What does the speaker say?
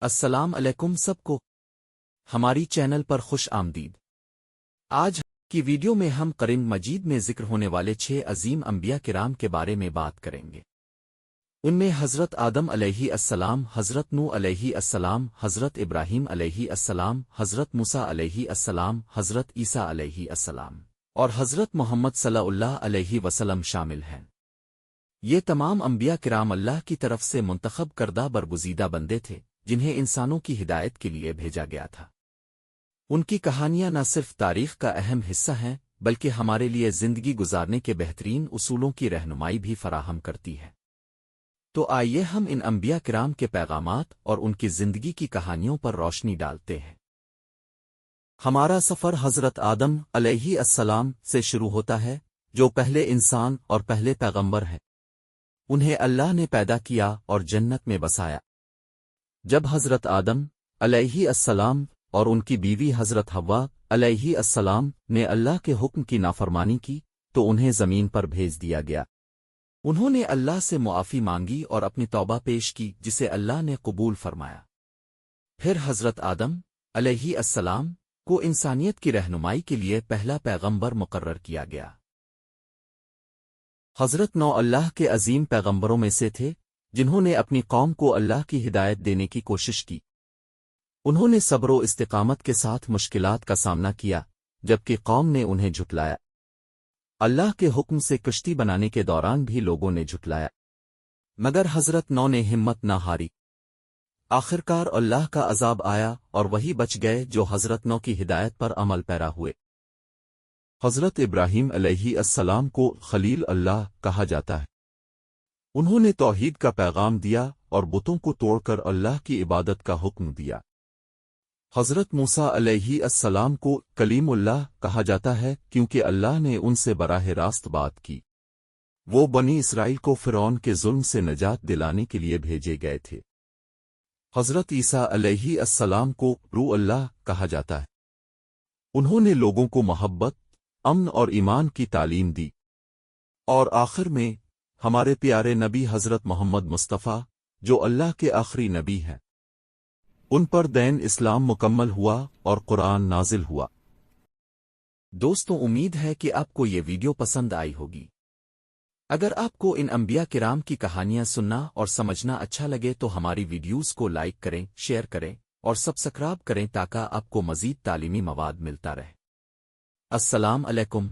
السلام علیکم سب کو ہماری چینل پر خوش آمدید۔ آج کی ویڈیو میں ہم قرآن مجید میں ذکر ہونے والے 6 عظیم انبیاء کرام کے بارے میں بات کریں گے۔ ان میں حضرت آدم علیہ السلام، حضرت نوح علیہ السلام، حضرت ابراہیم علیہ السلام، حضرت موسیٰ علیہ السلام، حضرت عیسیٰ علیہ السلام اور حضرت محمد صلی اللہ علیہ وسلم شامل ہیں۔ یہ تمام انبیاء کرام اللہ کی طرف سے منتخب کردہ برگزیدہ بندے تھے جنہیں انسانوں کی ہدایت کے لیے بھیجا گیا تھا۔ ان کی کہانیاں نہ صرف تاریخ کا اہم حصہ ہیں بلکہ ہمارے لیے زندگی گزارنے کے بہترین اصولوں کی رہنمائی بھی فراہم کرتی ہے۔ تو آئیے ہم ان انبیاء کرام کے پیغامات اور ان کی زندگی کی کہانیوں پر روشنی ڈالتے ہیں۔ ہمارا سفر حضرت آدم علیہ السلام سے شروع ہوتا ہے، جو پہلے انسان اور پہلے پیغمبر ہیں۔ انہیں اللہ نے پیدا کیا اور جنت میں بسایا۔ جب حضرت آدم علیہ السلام اور ان کی بیوی حضرت حوا علیہ السلام نے اللہ کے حکم کی نافرمانی کی تو انہیں زمین پر بھیج دیا گیا۔ انہوں نے اللہ سے معافی مانگی اور اپنی توبہ پیش کی جسے اللہ نے قبول فرمایا۔ پھر حضرت آدم علیہ السلام کو انسانیت کی رہنمائی کے لیے پہلا پیغمبر مقرر کیا گیا۔ حضرت نوح اللہ کے عظیم پیغمبروں میں سے تھے جنہوں نے اپنی قوم کو اللہ کی ہدایت دینے کی کوشش کی۔ انہوں نے صبر و استقامت کے ساتھ مشکلات کا سامنا کیا جبکہ قوم نے انہیں جھٹلایا۔ اللہ کے حکم سے کشتی بنانے کے دوران بھی لوگوں نے جھٹلایا، مگر حضرت نوح نے ہمت نہ ہاری۔ آخرکار اللہ کا عذاب آیا اور وہی بچ گئے جو حضرت نوح کی ہدایت پر عمل پیرا ہوئے۔ حضرت ابراہیم علیہ السلام کو خلیل اللہ کہا جاتا ہے۔ انہوں نے توحید کا پیغام دیا اور بتوں کو توڑ کر اللہ کی عبادت کا حکم دیا۔ حضرت موسیٰ علیہ السلام کو کلیم اللہ کہا جاتا ہے کیونکہ اللہ نے ان سے براہ راست بات کی۔ وہ بنی اسرائیل کو فرعون کے ظلم سے نجات دلانے کے لیے بھیجے گئے تھے۔ حضرت عیسیٰ علیہ السلام کو روح اللہ کہا جاتا ہے۔ انہوں نے لوگوں کو محبت، امن اور ایمان کی تعلیم دی۔ اور آخر میں ہمارے پیارے نبی حضرت محمد مصطفیٰ جو اللہ کے آخری نبی ہیں، ان پر دین اسلام مکمل ہوا اور قرآن نازل ہوا۔ دوستوں، امید ہے کہ آپ کو یہ ویڈیو پسند آئی ہوگی۔ اگر آپ کو ان انبیاء کرام کی کہانیاں سننا اور سمجھنا اچھا لگے تو ہماری ویڈیوز کو لائک کریں، شیئر کریں اور سبسکرائب کریں تاکہ آپ کو مزید تعلیمی مواد ملتا رہے۔ السلام علیکم۔